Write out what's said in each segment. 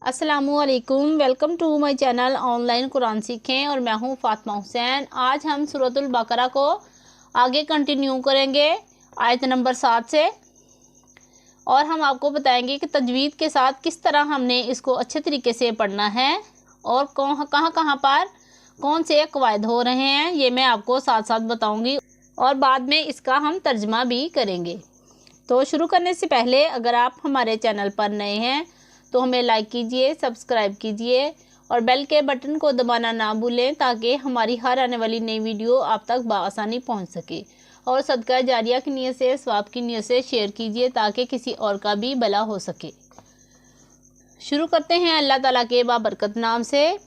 अस्सलाम वालेकुम, welcome to my channel online कुरान सीखें और मैं हूं फातिमा हुसैन। आज हम सूरतुल बकरा को आगे कंटिन्यू करेंगे आयत नंबर 7 से, और हम आपको बताएंगे कि तजवीद के साथ किस तरह हमने इसको अच्छे तरीके से पढ़ना है और कहाँ पर कौन से कवायद हो रहे हैं, ये मैं आपको साथ साथ बताऊँगी और बाद में इसका हम तर्जमा भी करेंगे। तो शुरू करने से पहले अगर आप हमारे चैनल पर नए हैं तो हमें लाइक कीजिए, सब्सक्राइब कीजिए और बेल के बटन को दबाना ना भूलें ताकि हमारी हर आने वाली नई वीडियो आप तक बआसानी पहुंच सके। और सदका जारिया की नीयत से, सवाब की नीयत से शेयर कीजिए ताकि किसी और का भी भला हो सके। शुरू करते हैं अल्लाह ताला के बाबरकत नाम से।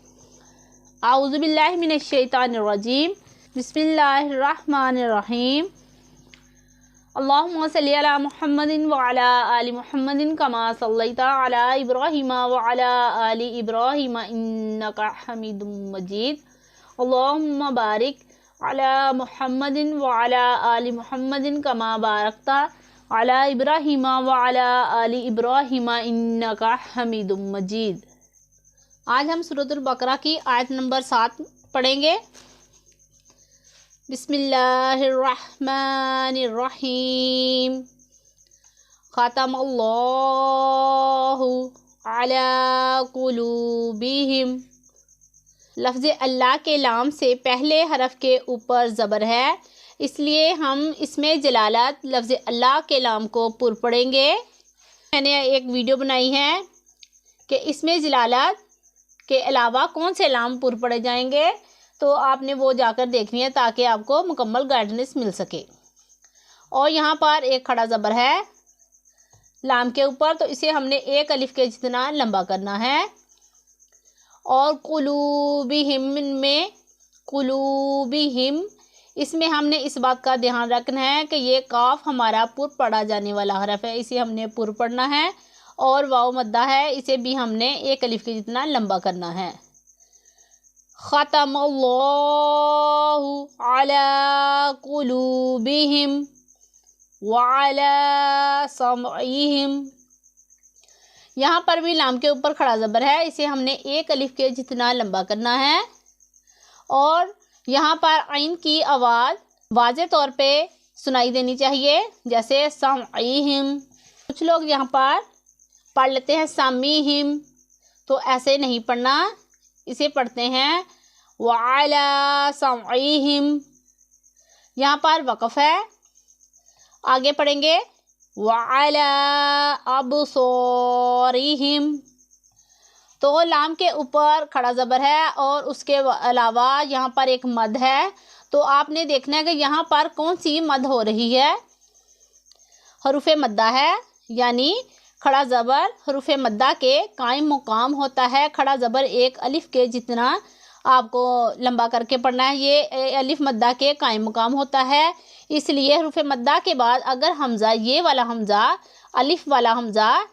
आऊज़ु बिल्लाहि मिनश शैतानिर रजीम, बिस्मिल्लाहिर रहमानिर रहीम। अल्लाहुम्मा सल्ली अला मुहम्मदिन व अला आलि मुहम्मदिन कमा सल्लैता अला इब्राहीम व अला आलि इब्राहीम इन्नका हमीदुम मजीद। अल्लाहुम्मा बारिक अला मुहम्मदिन व अला आलि मुहम्मदिन कमा बारकता अला इब्राहीम व अला आलि इब्राहीम इन्नका हमीदुम मजीद। आज हम सूरतुल बकरा की आयत नंबर 7 पढ़ेंगे। बिस्मिल्लाहिर्रहमानिर्रहीम। ख़तमल्लाहु अला कुलूबिहिम। लफ्ज़ अल्लाह के लाम से पहले हरफ के ऊपर ज़बर है, इसलिए हम इसमें जलालत लफ्ज़ अल्लाह के लाम को पुर पढ़ेंगे। मैंने एक वीडियो बनाई है कि इसमें जलालत के अलावा कौन से लाम पुर पढ़े जाएंगे, तो आपने वो जाकर देखनी है ताकि आपको मुकम्मल गाइडेंस मिल सके। और यहाँ पर एक खड़ा ज़बर है लाम के ऊपर, तो इसे हमने एक अलिफ के जितना लंबा करना है। और कुलूबिहिम में कुलूबिहिम, इसमें हमने इस बात का ध्यान रखना है कि ये काफ हमारा पुर पढ़ा जाने वाला हरफ है, इसे हमने पुर पढ़ना है। और वाव मद्दा है, इसे भी हमने एक अलिफ के जितना लंबा करना है। ख़तमल्लाहु अला कुलूबिहिम व अला समइहिम। यहाँ पर भी लाम के ऊपर खड़ा ज़बर है, इसे हमने एक अलिफ के जितना लंबा करना है। और यहाँ पर आइन की आवाज़ वाज़े तौर पे सुनाई देनी चाहिए, जैसे समइहिम। कुछ लोग यहाँ पर पढ़ लेते हैं सामीहिम, तो ऐसे नहीं पढ़ना, इसे पढ़ते हैं वअला समइहिम। यहाँ पर वक़फ़ है, आगे पढ़ेंगे वअला अबसारिहिम। तो लाम के ऊपर खड़ा ज़बर है और उसके अलावा यहाँ पर एक मद है, तो आपने देखना है कि यहाँ पर कौन सी मद हो रही है। हरूफ़े मद्दा है, यानी खड़ा ज़बर हरूफ़े मद्दा के कायम मुकाम होता है। खड़ा ज़बर एक अलिफ के जितना आपको लंबा करके पढ़ना है, ये अलिफ मद्दा के कायम मुकाम होता है। इसलिए हरूफ़े मद्दा के बाद अगर हमज़ा, ये वाला हमज़ा, अलिफ वाला हमज़ा,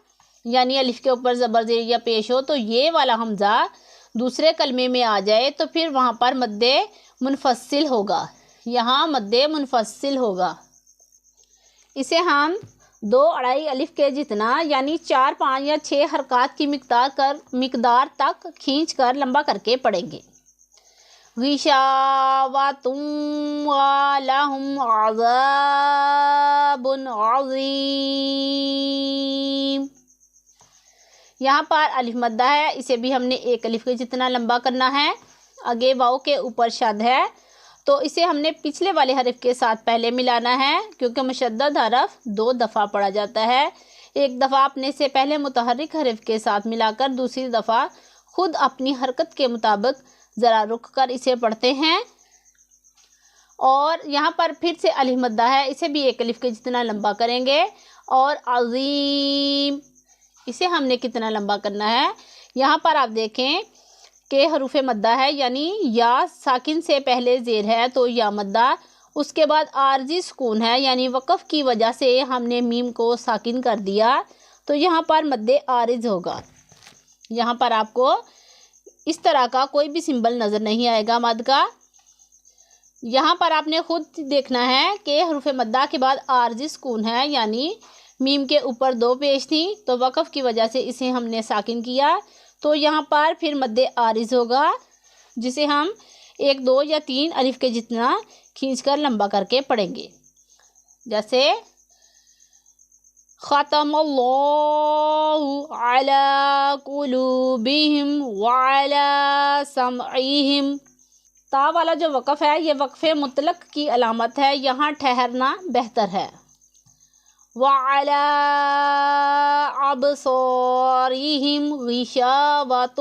यानी अलिफ के ऊपर ज़बर ज़ेर या पेश हो, तो ये वाला हमज़ा दूसरे कलमे में आ जाए तो फिर वहाँ पर मद्दे मुनफसिल होगा, यहाँ मद्दे मुनफसिल होगा। इसे हम 2-2.5 अलिफ के जितना, यानी 4, 5 या 6 हरकत की मिकदार तक खींच कर लंबा करके पढ़ेंगे। गिशावतुम वलहुम अज़ाबुन अज़ीम। यहाँ पर अलिफ मद्दा है, इसे भी हमने एक अलिफ के जितना लंबा करना है। आगे वाव के ऊपर शद है, तो इसे हमने पिछले वाले हरफ के साथ पहले मिलाना है, क्योंकि मुशद्दद हरफ 2 दफ़ा पढ़ा जाता है। एक दफ़ा अपने से पहले मुतहर्रिक हरफ के साथ मिलाकर, दूसरी दफ़ा खुद अपनी हरकत के मुताबिक ज़रा रुक कर इसे पढ़ते हैं। और यहाँ पर फिर से अलिफ मद्दा है, इसे भी एक अलिफ के जितना लंबा करेंगे। और अज़ीम, इसे हमने कितना लंबा करना है, यहाँ पर आप देखें के हरूफ़े मद्दा है, यानी या साकिन से पहले ज़ेर है तो या मद्दा, उसके बाद आरजी सुकून है, यानी वक़फ़ की वजह से हमने मीम को साकिन कर दिया, तो यहाँ पर मद्दे आरिज होगा। यहाँ पर आपको इस तरह का कोई भी सिंबल नज़र नहीं आएगा मद का। यहाँ पर आपने खुद देखना है कि हरूफ़े मद्दा के बाद आरजी सुकून है, यानी मीम के ऊपर 2 पेश थी, तो वक़फ़ की वजह से इसे हमने साकिन किया, تو یہاں پر پھر مد عارض ہوگا جسے ہم 1 2 یا 3 الف کے جتنا کھینچ کر لمبا کر کے پڑھیں گے، جیسے ختم اللہ علی قلوبہم وعلی سمعہم۔ تا والا جو وقف ہے یہ وقف مطلق کی علامت ہے، یہاں ٹھہرنا بہتر ہے۔ وعلی ابصارہم غشاوۃ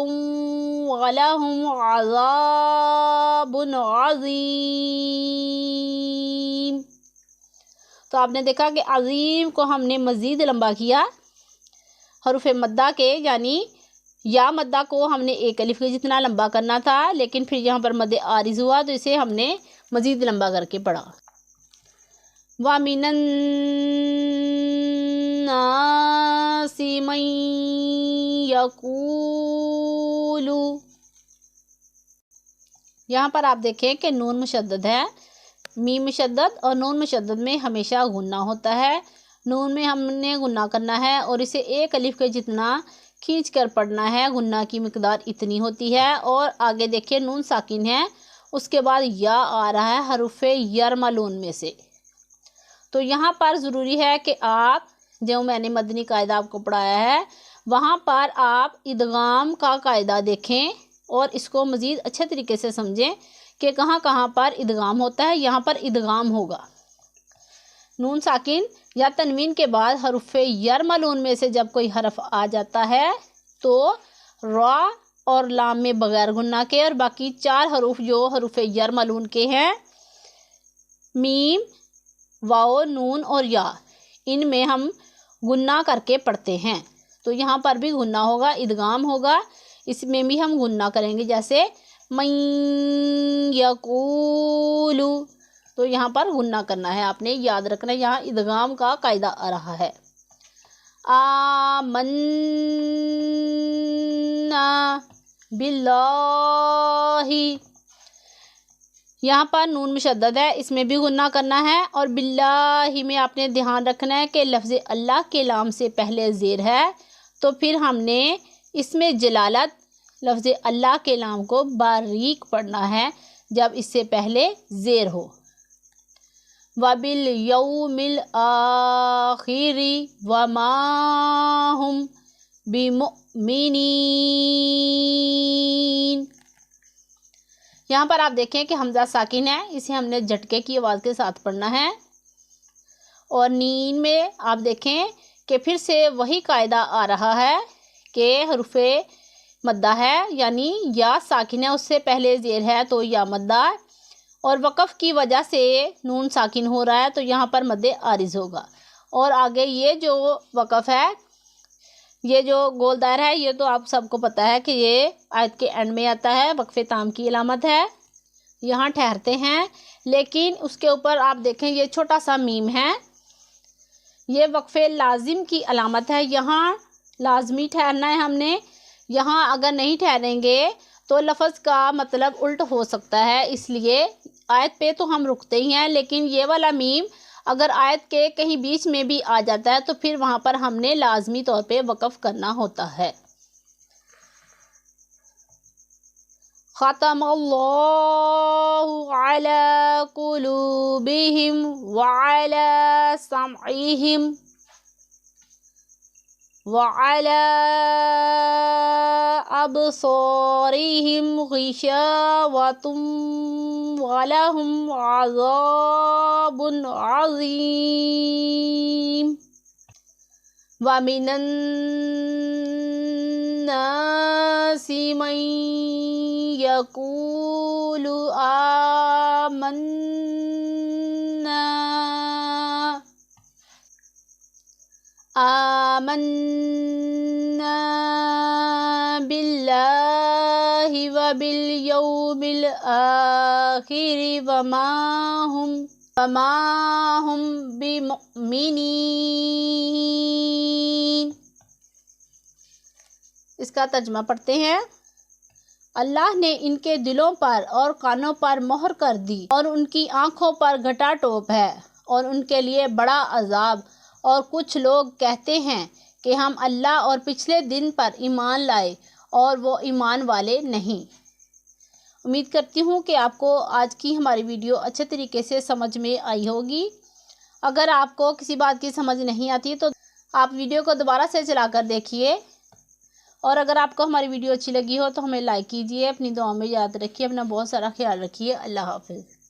ولہم عذاب عظیم۔ تو آپ نے دیکھا کہ عظیم کو ہم نے مزید لمبا کیا، حروف مدہ کے یعنی یا مدہ کو ہم نے 1 الف کے جتنا لمبا کرنا تھا، لیکن پھر یہاں پر مد عارض ہوا تو اسے ہم نے مزید لمبا کر کے پڑھا۔ وَمِنَ النَّاسِ مَن يَقُولُ، یہاں پر آپ دیکھیں کہ نون مشدد ہے، میم مشدد اور نون مشدد میں ہمیشہ غنہ ہوتا ہے۔ نون میں ہم نے غنہ کرنا ہے اور اسے 1 الف کے جتنا کھینچ کر پڑھنا ہے، غنہ کی مقدار اتنی ہوتی ہے۔ اور آگے دیکھیں نون ساکن ہے، اس کے بعد یا آ رہا ہے حروف یرملون میں سے، تو یہاں پر ضروری ہے کہ آپ جو میں نے مدنی قاعدہ آپ کو پڑھایا ہے وہاں پر آپ ادغام کا قاعدہ دیکھیں اور اس کو مزید اچھے طریقے سے سمجھیں کہ کہاں کہاں پر ادغام ہوتا ہے۔ یہاں پر ادغام ہوگا نون ساکن یا تنوین کے بعد حروف یرملون میں سے جب کوئی حرف آ جاتا ہے تو را اور لام میں بغیر غنہ کے، اور باقی 4 حروف جو حروف یرملون کے ہیں، میم، واو، نون اور یا، ان میں ہم غنہ کر کے پڑھتے ہیں۔ تو یہاں پر بھی غنہ ہوگا، ادغام ہوگا، اس میں بھی ہم غنہ کریں گے، جیسے من یقول، تو یہاں پر غنہ کرنا ہے، آپ نے یاد رکھنا ہے، یہاں ادغام کا قاعدہ آ رہا ہے۔ آمنا باللہ، یہاں پر نون مشدد ہے، اس میں بھی غنہ کرنا ہے، اور باللہ میں آپ نے دھیان رکھنا ہے کہ لفظ اللہ کے لام سے پہلے زیر ہے، تو پھر ہم نے اس میں جلالت لفظ اللہ کے لام کو باریک پڑھنا ہے جب اس سے پہلے زیر ہو۔ وَبِالْيَوْمِ الْآخِرِ وَمَا هُمْ بِمُؤْمِنِينَ، یہاں پر آپ دیکھیں کہ حمزہ ساکن ہے، اسے ہم نے جھٹکے کی آواز کے ساتھ پڑھنا ہے، اور نین میں آپ دیکھیں کہ پھر سے وہی قاعدہ آ رہا ہے کہ حروف مدہ ہے، یعنی یا ساکن ہے، اس سے پہلے زیر ہے تو یا مدہ، اور وقف کی وجہ سے نون ساکن ہو رہا ہے تو یہاں پر مد عارض ہوگا۔ اور آگے یہ جو وقف ہے، یہ جو گول دائر ہے، یہ تو آپ سب کو پتہ ہے کہ یہ آیت کے اینڈ میں آتا ہے، وقف تام کی علامت ہے، یہاں ٹھہرتے ہیں، لیکن اس کے اوپر آپ دیکھیں یہ چھوٹا سا میم ہے، یہ وقف لازم کی علامت ہے، یہاں لازمی ٹھہرنا ہے ہم نے، یہاں اگر نہیں ٹھہریں گے تو لفظ کا مطلب الٹ ہو سکتا ہے، اس لیے آیت پہ تو ہم رکتے ہی ہیں، لیکن یہ والا میم اگر آیت کے کہیں بیچ میں بھی آ جاتا ہے تو پھر وہاں پر ہم نے لازمی طور پہ وقف کرنا ہوتا ہے۔ ختم اللہ علی قلوبہم وعلی سمعہم وعلی ابصارہم غشاوۃ ولہم عذاب عظیم۔ وَمِنَ النَّاسِ مَن يَقُولُ آمنا باللہ وبالیوم الآخر وما ہم بمؤمنین۔ اس کا ترجمہ پڑھتے ہیں۔ اللہ نے ان کے دلوں پر اور کانوں پر مہر کر دی اور ان کی آنکھوں پر گھٹا ٹوپ ہے اور ان کے لیے بڑا عذاب، اور کچھ لوگ کہتے ہیں کہ ہم اللہ اور پچھلے دن پر ایمان لائے اور وہ ایمان والے نہیں۔ امید کرتی ہوں کہ آپ کو آج کی ہماری ویڈیو اچھے طریقے سے سمجھ میں آئی ہوگی۔ اگر آپ کو کسی بات کی سمجھ نہیں آتی تو آپ ویڈیو کو دوبارہ سے چلا کر دیکھیے، اور اگر آپ کو ہماری ویڈیو اچھی لگی ہو تو ہمیں لائک کیجیے، اپنی دعاؤں میں یاد رکھیے، اپنا بہت سارا خیال رکھیے۔ اللہ حافظ۔